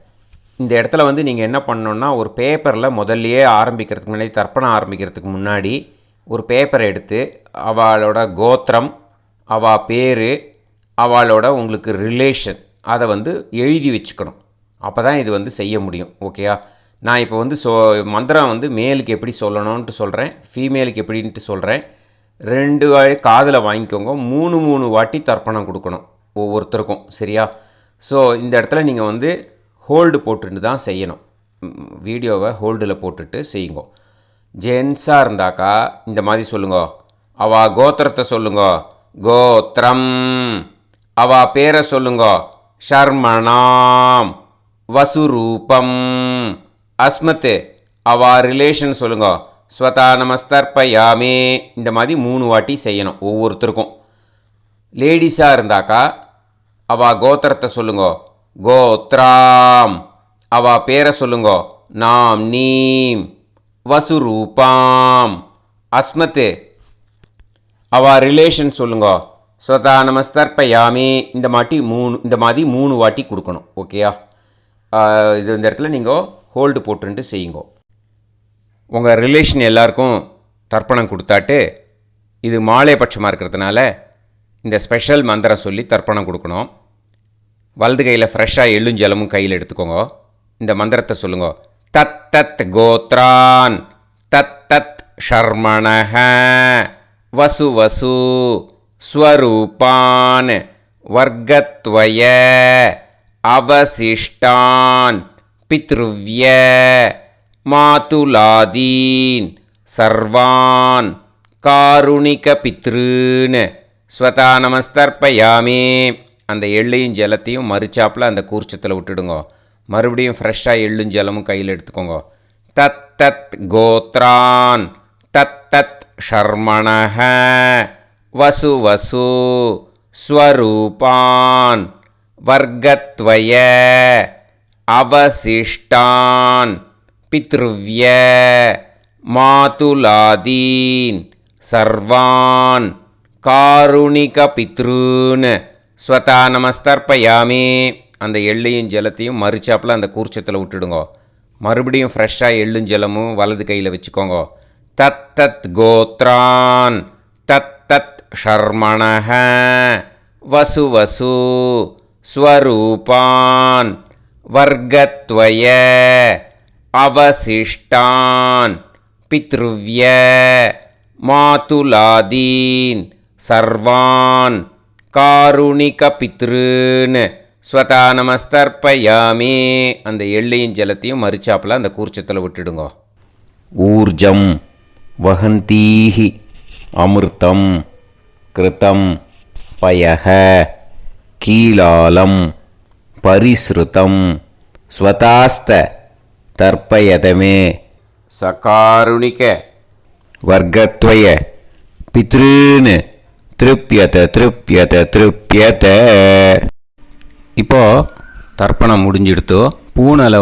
[SPEAKER 2] இந்த இடத்துல நீங்கள் என்ன பண்ணணுன்னா, ஒரு பேப்பரில் முதல்லையே ஆரம்பிக்கிறதுக்கு முன்னாடி, தர்ப்பணம் ஆரம்பிக்கிறதுக்கு முன்னாடி ஒரு பேப்பரை எடுத்து அவளோட கோத்திரம், அவள் பேர், அவளோட உங்களுக்கு ரிலேஷன் அதை எழுதி வச்சுக்கணும். அப்போ தான் இது செய்ய முடியும். ஓகேயா? நான் இப்போ மந்திரம் மேலுக்கு எப்படி சொல்லணும்ன்ட்டு சொல்கிறேன், ஃபீமேலுக்கு எப்படின்ட்டு சொல்கிறேன். 2 வாட்டி காதில் வாங்கிக்கோங்க. 3 வாட்டி தர்ப்பணம் கொடுக்கணும் ஒவ்வொருத்தருக்கும். சரியா? ஸோ இந்த இடத்துல நீங்கள் ஹோல்டு போட்டுட்டு தான் செய்யணும். வீடியோவை ஹோல்டில் போட்டுட்டு செய்யுங்க. ஜென்ஸாக இருந்தாக்கா இந்த மாதிரி சொல்லுங்க. அவள் கோத்திரத்தை சொல்லுங்க, கோத்ரம். அவள் பேரை சொல்லுங்க, ஷர்மணாம் வசுரூபம். அஸ்மத். அவள் ரிலேஷன் சொல்லுங்க, ஸ்வதா நமஸ்தர்ப்பயாமே. இந்த மாதிரி 3 வாட்டி செய்யணும் ஒவ்வொருத்தருக்கும். லேடிஸாக இருந்தாக்கா அவள் கோத்திரத்தை சொல்லுங்க, கோத்ராம். அவள் பேரை சொல்லுங்க, நாம் நீம் வசுரூபாம். அஸ்மத். அவள் ரிலேஷன் சொல்லுங்க, ஸ்வதா நமஸ்தர்ப்பயாமி. இந்த மாதிரி 3 வாட்டி கொடுக்கணும். ஓகேயா? இந்த இடத்துல நீங்கள் ஹோல்டு போட்டுன்ட்டு செய்யுங்க. உங்கள் ரிலேஷன் எல்லாருக்கும் தர்ப்பணம் கொடுத்தாட்டு இது மாலைபட்சமாக இருக்கிறதுனால இந்த ஸ்பெஷல் மந்திரம் சொல்லி தர்ப்பணம் கொடுக்கணும். வலது கையில் ஃப்ரெஷ்ஷாக எள்ளும் ஜலமும் கையில் எடுத்துக்கோங்க. இந்த மந்திரத்தை சொல்லுங்க. தத் தத் கோத்ரான் தத் தத் ஷர்மணஹ வசு வசு ஸ்வரூபான் வர்க்கத்வய அவசிஷ்டான் பித்ருவ்ய மாதுலாதீன் சர்வான் காருணிக பித்ருன் ஸ்வதா நமஸ்தர்ப்பயாமி. அந்த எள்ளையும் ஜலத்தையும் மறிச்சாப்பில் அந்த கூர்ச்சத்தில் விட்டுடுங்க. மறுபடியும் ஃப்ரெஷ்ஷாக எள்ளும் ஜலமும் கையில் எடுத்துக்கோங்க. தத் தத் கோத்ரான் தத் தத் ஷர்மணஹ வசு வசு ஸ்வரூபான் வர்க்கத்வய அவசிஷ்டான் பித்ருவ்ய மாதுலாதீன் சர்வான் காருணிக பித்ருன் ஸ்வதா நமஸ்தர்ப்பயாமி. அந்த எள்ளையும் ஜலத்தையும் மறிச்சாப்பில் அந்த கூர்ச்சத்தில் விட்டுடுங்க. மறுபடியும் ஃப்ரெஷ்ஷாக எள்ளும் ஜலமும் வலது கையில் வச்சுக்கோங்க. தத் தத் கோத்ரான் தத் தத் ஷர்மணஹ வசு வசு ஸ்வரூபான் வர்க்கத்வய அவசிஷ்டான் பித்ருவ்ய மாதுலாதீன் சர்வான் காருணிக பித்ருன் ஸ்வதா நமஸ்தர்ப்பயாமி. அந்த எள்ளையும் ஜலத்தையும் மறிச்சாப்பில் அந்த கூர்ச்சத்தில் விட்டுடுங்க. ஊர்ஜம் வஹந்தீஹி அமிர்தம் கிருதம் பயஹ கீலாலம் பரிஸ்ருதம் ஸ்வதாஸ்த தர்ப்பயதமே. சகாருணிக வர்க்கத்வய பித்ருன் திருப்யத திருப்யத திருப்யத. இப்போது தர்ப்பணம் முடிஞ்சிடுத்தோ பூனலை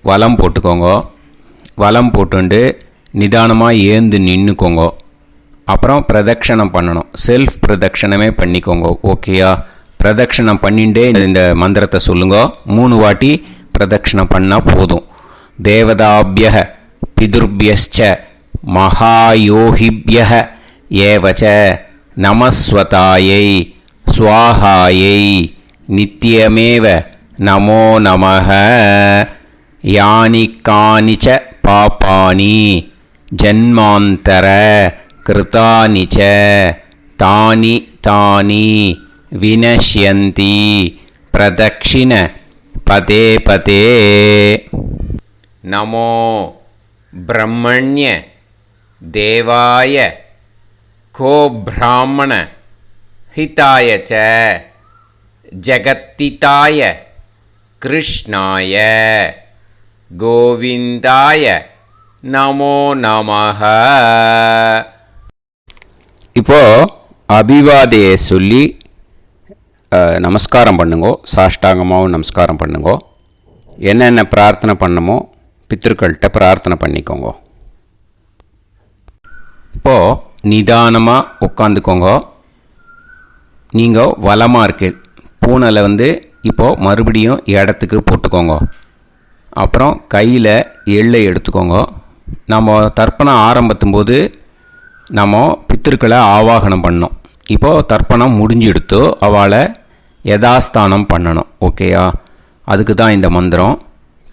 [SPEAKER 2] வலம் போட்டுக்கோங்க. வலம் போட்டுண்டு நிதானமாக ஏந்து நின்றுக்கோங்க. அப்புறம் பிரதட்சணம் பண்ணணும். செல்ஃப் பிரதட்சணமே பண்ணிக்கோங்க. ஓகேயா? பிரதட்சணம் பண்ணிண்டே இந்த மந்திரத்தை சொல்லுங்க. 3 வாட்டி பிரதட்சணம் பண்ணால் போதும். தேவதாபிய பிதுர்பியஸ்ச மகாயோகிபிய ஏவச்ச நமஸ்வதாயை ஸ்வாஹாயை
[SPEAKER 1] நித்யமேவ நமோ நமः. யானி கானி ச பாபானி ஜன்மாந்தர கிருதானி ச தானி தானி வினஷ்யந்தி பிரதக்ஷிண பதே பதே. நமோ பிரம்மண்ய தேவாய கோ பிராமண ஹிதாய ச ஜகத்திதாய கிருஷ்ணாய கோவிந்தாய நமோ நமः. இப்போ அபிவாதையை சொல்லி நமஸ்காரம் பண்ணுங்கோ. சாஷ்டாங்கமாகவும் நமஸ்காரம் பண்ணுங்கோ. என்னென்ன பிரார்த்தனை பண்ணமோ பித்திருக்கள்கிட்ட பிரார்த்தனை பண்ணிக்கோங்க. இப்போது நிதானமாக உட்காந்துக்கோங்க. நீங்கள் வலமாக இருக்கு பூனலை இப்போது மறுபடியும் இடத்துக்கு போட்டுக்கோங்க. அப்புறம் கையில் எள்ளை எடுத்துக்கோங்க. நம்ம தர்ப்பணம் ஆரம்பிக்கும்போது நம்ம பித்திருக்களை ஆவாகனம் பண்ணோம். இப்போது தர்ப்பணம் முடிஞ்செடுத்து அவளை யதாஸ்தானம் பண்ணணும். ஓகேயா? அதுக்கு தான் இந்த மந்திரம்.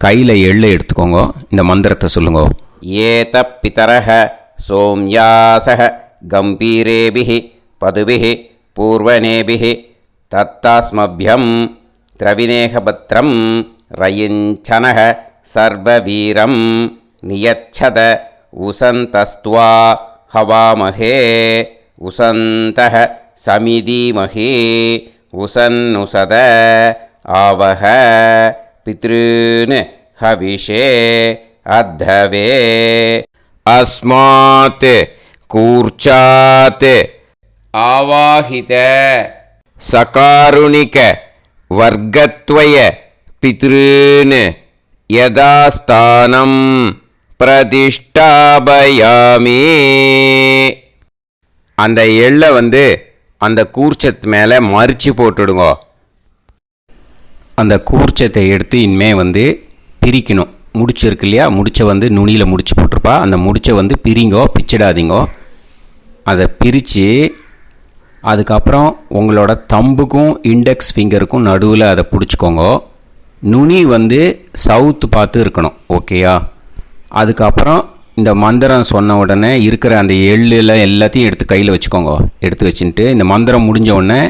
[SPEAKER 1] கையில் எள்ளை எடுத்துக்கோங்க. இந்த மந்திரத்தை சொல்லுங்க.
[SPEAKER 2] ஏத பிதரஹ சோம்யாசஹ கம்பீரேபிஹி பதுபிஹி பூர்வணேபிஹி தத்தாஸ்மப்யம் திரவிநேகபத்ரம் ரயிஞ்சனஹ சர்வவீரம் நியச்சத உசந்தஸ்த்வா ஹவாமஹே உசந்தஹ சமிதீமஹி உசன்னுசத ஆவஹ பித்ருன் ஹவிஷே அத்தவே. அஸ்மாத் கூர்ச்சாத் ஆவாஹித சகாருணிக வர்க்கத்வய பித்ருன் யதாஸ்தானம் பிரதிஷ்டாபயாமி. அந்த எள்ளை அந்த கூர்ச்சத்து மேலே மறித்து போட்டுடுங்க. அந்த கூர்ச்சத்தை எடுத்து இனிமே பிரிக்கணும். முடிச்சு இருக்கு இல்லையா, முடிச்சை நுனியில் முடிச்சு போட்டிருப்பா. அந்த முடிச்சை பிரிங்கோ, பிச்சிடாதீங்கோ. அதை பிரித்து அதுக்கப்புறம் உங்களோட தம்புக்கும் இண்டெக்ஸ் ஃபிங்கருக்கும் நடுவில் அதை பிடிச்சிக்கோங்க. நுனி சவுத்து பார்த்து இருக்கணும். ஓகேயா? அதுக்கப்புறம் இந்த மந்திரம் சொன்ன உடனே இருக்கிற அந்த எள்ளில் எல்லாத்தையும் எடுத்து கையில் வச்சுக்கோங்க. எடுத்து வச்சுட்டு இந்த மந்திரம் முடிஞ்ச உடனே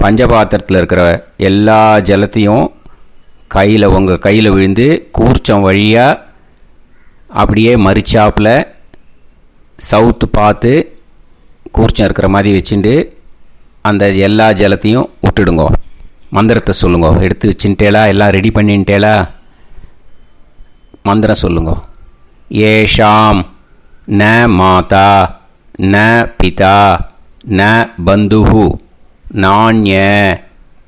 [SPEAKER 2] பஞ்சபாத்திரத்தில் இருக்கிற எல்லா ஜலத்தையும் உங்கள் கையில் விழுந்து கூர்ச்சம் வழியாக அப்படியே மறிச்சாப்பில் சவுத்து பார்த்து கூர்ச்சம் இருக்கிற மாதிரி வச்சுட்டு அந்த எல்லா ஜலத்தையும் விட்டுடுங்க. மந்திரத்தை சொல்லுங்க. எடுத்து வச்சுட்டேலா? எல்லாம் ரெடி பண்ணிட்டேலா? மந்திரம் சொல்லுங்க. ஏஷாம் ந மாதா ந பிதா ந பந்துஹு நாண்ய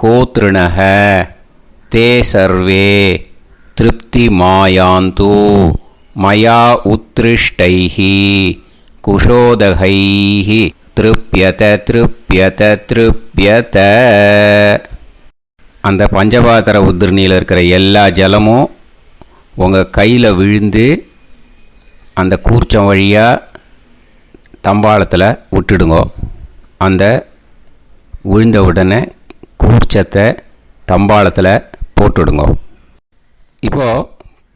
[SPEAKER 2] கோத்ருணஹ தே சர்வே திருப்தி மாயாந்து மயா உத்ருஷ்டைஹி குஷோதகைஹி திருப்யத திருப்யத திருப்யத. அந்த பஞ்சபாத்திர உதிரணியில் இருக்கிற எல்லா ஜலமும் உங்கள் கையில் விழுந்து அந்த கூர்ச்சம் வழியாக தம்பாளத்தில் விட்டுடுங்க. அந்த விழுந்த உடனே கூர்ச்சத்தை தம்பாளத்தில் போட்டுடுங்க. இப்போது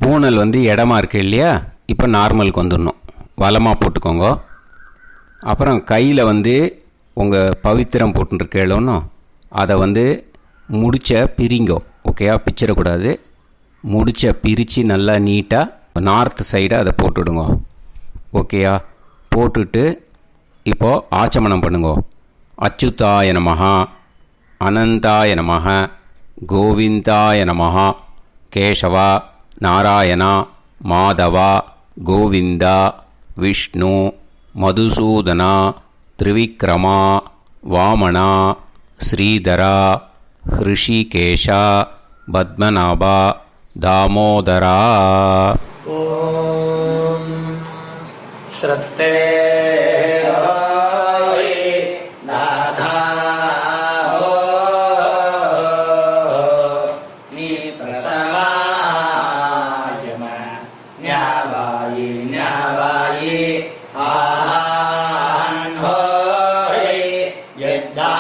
[SPEAKER 2] பூனல் இடமா இருக்கு இல்லையா, இப்போ நார்மலுக்கு வந்துடணும். வலமாக போட்டுக்கோங்க. அப்புறம் கையில் உங்கள் பவித்திரம் போட்டுருக்கேளோன்னு அதை முடிச்ச பிரிங்கோ. ஓகேயா? பிச்சிடக்கூடாது. முடிச்ச பிரித்து நல்லா நீட்டாக நார்த்து சைடை அதை போட்டுடுங்க. ஓகேயா? போட்டுட்டு இப்போது ஆச்சமனம் பண்ணுங்க. அச்சுதாய நமஹ அனந்தாய நமஹ கோவிந்தாய நமஹ கேசவா நாராயணா மாதவா கோவிந்தா விஷ்ணு மதுசூதனா திரிவிக்ரமா வாமனா ஸ்ரீதரா ஹிருஷிகேஷா பத்மநாபா தாமோதரா.
[SPEAKER 3] ஓம் ஸ்ரத்தே நாதா நீ பிரசவாயம ஞாவாயி ஞாவாயி ஆஹான் ஹோய் யத்தா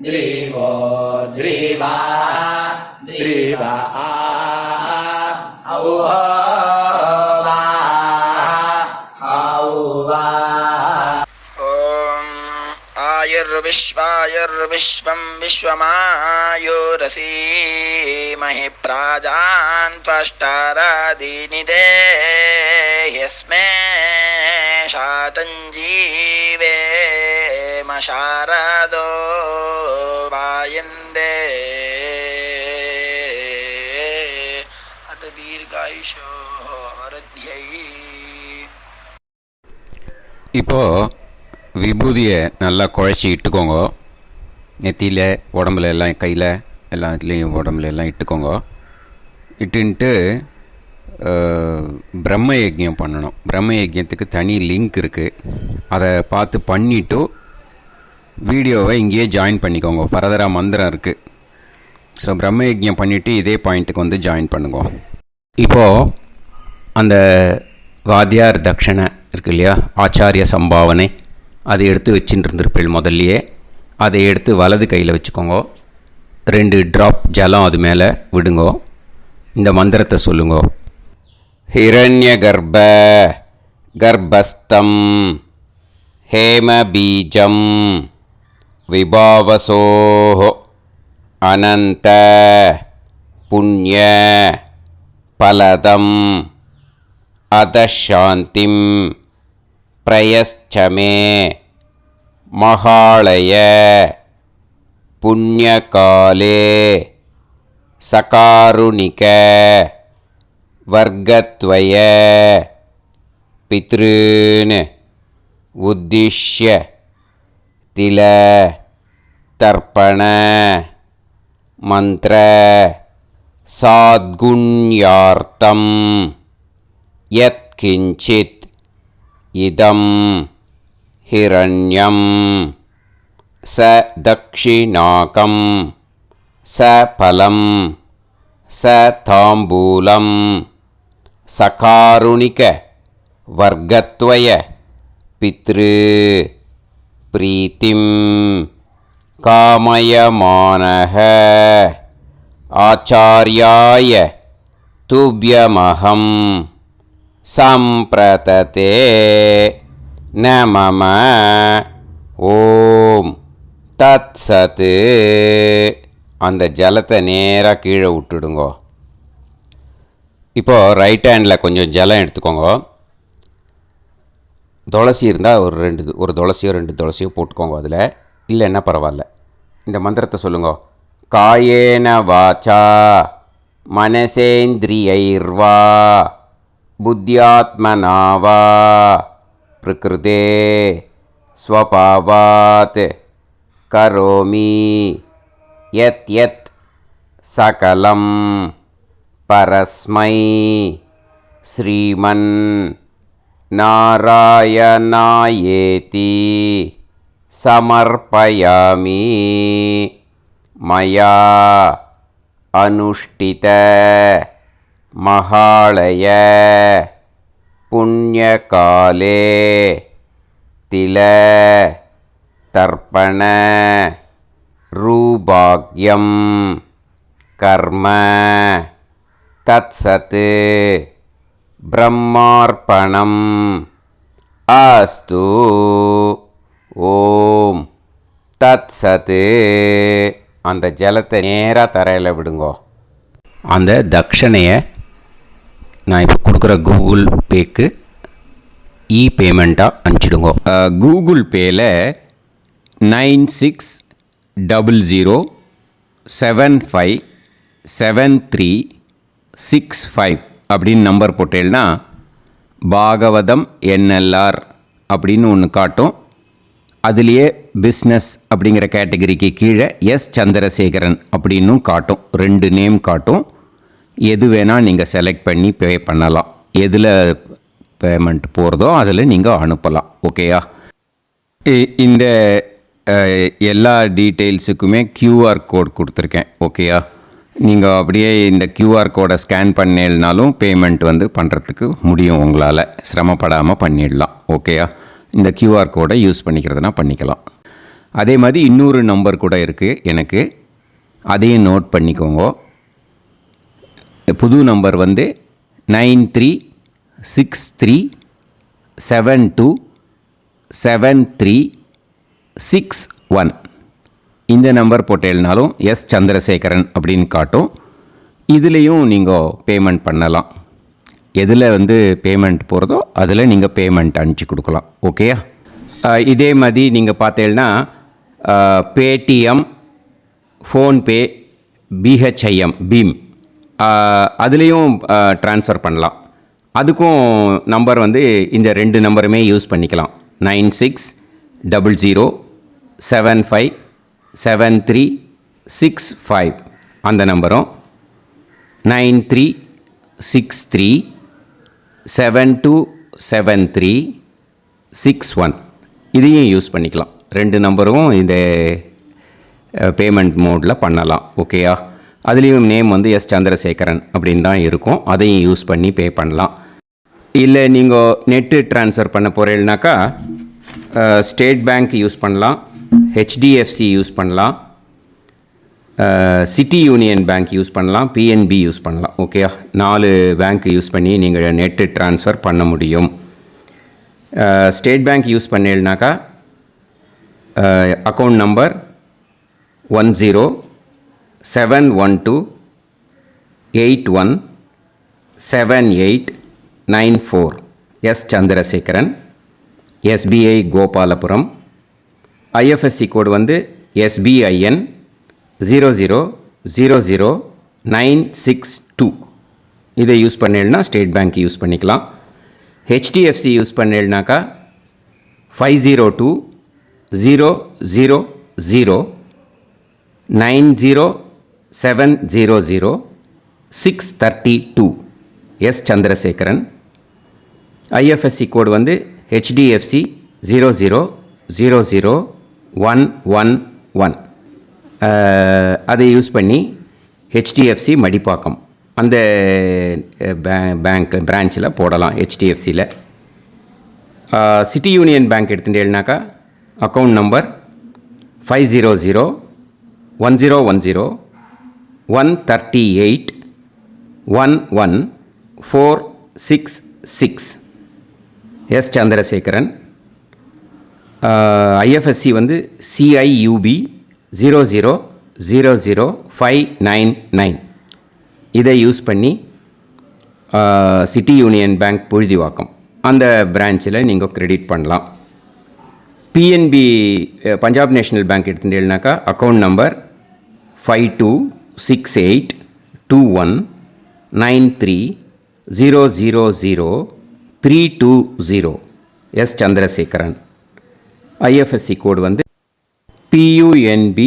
[SPEAKER 3] द्रीवो द्रीवा द्रीवा औवा औवा आयुर्विश्वं विश्वमायुरसीमहि प्राजान् त्वष्टारादीनिदे यस्मै शातञ्जीवेमशारदो वायन्दे अत दीर्घायुषो रध्यै.
[SPEAKER 1] இப்போ விபூதியை நல்லா குழச்சி இட்டுக்கோங்க. நெத்தியில் உடம்புல எல்லாம் கையில் எல்லாத்துலேயும் உடம்புல எல்லாம் இட்டுக்கோங்க. இட்டுன்ட்டு பிரம்ம யஜ்யம் பண்ணணும். பிரம்ம யஜ்யத்துக்கு தனி லிங்க் இருக்குது. அதை பார்த்து பண்ணிவிட்டு வீடியோவை இங்கேயே ஜாயின் பண்ணிக்கோங்க. ஃபர்தராக மந்திரம் இருக்குது. ஸோ பிரம்ம யஜ்யம் பண்ணிவிட்டு இதே பாயிண்ட்டுக்கு வந்து ஜாயின் பண்ணுங்க. இப்போது அந்த வாத்தியார் தட்சணை இருக்கு இல்லையா, ஆச்சாரிய சம்பாவனை, அதை எடுத்து வச்சுட்டு இருந்திருப்பேள் முதல்லையே. அதை எடுத்து வலது கையில் வச்சுக்கோங்க. 2 ட்ராப் ஜலம் அது மேலே விடுங்கோ. இந்த மந்திரத்தை சொல்லுங்கோ.
[SPEAKER 2] हिरण्य गर्भ गर्भस्थं हेमबीजं विभावसोः अनंत पुण्य फलदम् अदशान्तिं प्रयश्च मे महालय पुण्यकाले सकारुणिक वर्गत्वय पितॄन् उद्दिश्य तिल तर्पण मंत्र साद्गुण्यार्थं यत्किंचित् इदं हिरण्यं स दक्षिणाकं स फलं स ताम्बूलं सकारुणिक वर्गत्वय पितृ प्रीतिं कामयमानः आचार्याय तुभ्यमहं सम्प्रतते न मम ஓம் தத் சத்து. அந்த ஜலத்தை நேராக கீழே விட்டுடுங்கோ. இப்போது ரைட் ஹேண்டில் கொஞ்சம் ஜலம் எடுத்துக்கோங்க. துளசி இருந்தால் ஒரு துளசியோ 2 துளசியோ போட்டுக்கோங்க. அதில் இல்லைன்னா பரவாயில்ல. இந்த மந்திரத்தை சொல்லுங்க. காயேன வாச்சா மனசேந்திரியைர்வா புத்தியாத்மனாவா பிரகிருதே ஸ்வபாவாத் கரோமி யத் யத் சகலம் பரஸ்மை ஸ்ரீமன் நாராயணாயேதி சமர்ப்பயாமி மயா அனுஷ்டித மகாலய புண்ணியகாலே தில தர்ப்பண ரூபாக்யம் கர்ம தத்சத் பிரம்மார்ப்பணம் அஸ்து. ஓம் தத்சத். அந்த ஜலத்தை நேராக தரையில் விடுங்கோ.
[SPEAKER 1] அந்த தட்சணையை நான் இப்போ கொடுக்குற கூகுள் பேக்கு பேமெண்ட்டாக அனுப்பிச்சிடுங்க. கூகுள் பேயில் 9600757365 அப்படின்னு நம்பர் போட்டேன்னா பாகவதம் NLR அப்படின்னு ஒன்று காட்டும். அதுலேயே பிஸ்னஸ் அப்படிங்கிற கேட்டகரிக்கு கீழே சந்திரசேகரன் அப்படின்னும் காட்டும். 2 நேம் காட்டும். எது வேணால் நீங்கள் செலக்ட் பண்ணி பே பண்ணலாம். எதில் பேமெண்ட் போகிறதோ அதில் நீங்கள் அனுப்பலாம். ஓகேயா? இந்த எல்லா டீட்டெயில்ஸுக்குமே QR கோட் கொடுத்துருக்கேன். ஓகேயா? நீங்கள் அப்படியே இந்த QR கோடை ஸ்கேன் பண்ணினாலும் பேமெண்ட் பண்ணுறதுக்கு முடியும். உங்களால் சிரமப்படாமல் பண்ணிடலாம். ஓகேயா? இந்த QR கோடை யூஸ் பண்ணிக்கிறதுனா பண்ணிக்கலாம்.
[SPEAKER 2] அதே மாதிரி இன்னொரு நம்பர் கூட இருக்குது எனக்கு, அதையும் நோட் பண்ணிக்கோங்க. புது நம்பர் வந்து 9363727361. இந்த நம்பர் போட்டேல்னாலும் எஸ் சந்திரசேகரன் அப்படின்னு காட்டும். இதுலேயும் நீங்கள் பேமெண்ட் பண்ணலாம். எதில் வந்து பேமெண்ட் போகிறதோ அதில் நீங்கள் பேமெண்ட் அனுப்பிச்சி கொடுக்கலாம். ஓகேயா? இதே மாதிரி நீங்கள் பார்த்தேன்னா பேடிஎம், ஃபோன்பே, பிஹெச்ஐஎம், பீம் அதுலேயும் ட்ரான்ஸ்ஃபர் பண்ணலாம். அதுக்கும் நம்பர் வந்து இந்த 2 நம்பருமே யூஸ் பண்ணிக்கலாம். 9600757365 அந்த நம்பரும், 9363727361 இதையும் யூஸ் பண்ணிக்கலாம். 2 நம்பரும் இந்த பேமெண்ட் மோடில் பண்ணலாம். ஓகேயா? அதுலேயும் நேம் வந்து எஸ் சந்திரசேகரன் அப்படின்னு தான் இருக்கும். அதையும் யூஸ் பண்ணி பே பண்ணலாம். இல்லை நீங்கள் நெட்டு ட்ரான்ஸ்ஃபர் பண்ண போகிறீங்கனாக்கா ஸ்டேட் பேங்க் யூஸ் பண்ணலாம், ஹெச்டிஎஃப்சி யூஸ் பண்ணலாம், சிட்டி யூனியன் பேங்க் யூஸ் பண்ணலாம், பிஎன்பி யூஸ் பண்ணலாம். ஓகேயா? 4 பேங்க் யூஸ் பண்ணி நீங்கள் நெட்டு ட்ரான்ஸ்ஃபர் பண்ண முடியும். ஸ்டேட் பேங்க் யூஸ் பண்ணீங்கனாக்கா account number 1071281789 S Chandrasekaran, SBI Gopalapuram. IFSC code வந்து SBIN 0000962. இதை யூஸ் பண்ணீங்கன்னா ஸ்டேட் பேங்க் யூஸ் பண்ணிக்கலாம். ஹெச்டிஎஃப்சி யூஸ் பண்ணீங்கனாக்கா 5020090700 எஸ் சந்திரசேகரன். ஐஎஃப்எஸ்சி கோடு வந்து HDFC 0000111. அதை யூஸ் பண்ணி ஹெச்டிஎஃப்சி மடிப்பாக்கம் அந்த பேங்க் பிரான்ச்சில் போடலாம். ஹெச்டிஎஃப்சியில் சிட்டி யூனியன் பேங்க் எடுத்துட்டேன்னாக்கா account number 5001010381146 S Chandrasekaran. IFSC வந்து CIUB 0000599. இதை யூஸ் பண்ணி சிட்டி யூனியன் பேங்க் புழுதிவாக்கம் அந்த பிரான்ச்சில் நீங்கள் கிரெடிட் பண்ணலாம். பிஎன்பி பஞ்சாப் நேஷ்னல் பேங்க் எடுத்துட்டீங்கன்னாக்கா account number 52682193000320 S Chandrasekaran. IFSC code வந்து PUNB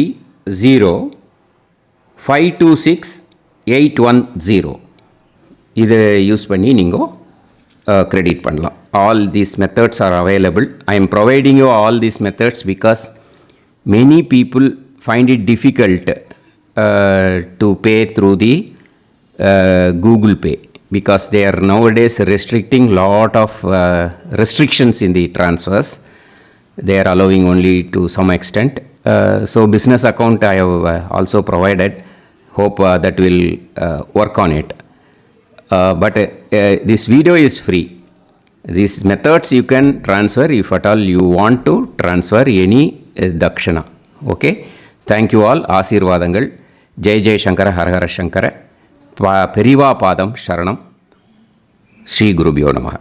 [SPEAKER 2] 0526810. இதை யூஸ் பண்ணி நீங்கள் கிரெடிட் பண்ணலாம். All these methods are available. I am providing you all these methods because many people find it difficult to pay through the Google Pay because they are nowadays restricting lot of restrictions in the transfers. They are allowing only to some extent. So business account I have also provided. Hope that will work on it. But this video is free. These methods you can transfer if at all you want to transfer any dakshana. Okay? Thank you all. ஆசீர்வாதங்கள். ஜெய் ஜெய் சங்கர ஹரஹர சங்கர. பெரிவா பாதம் சரணம். ஸ்ரீ குருபியோ நமஹ.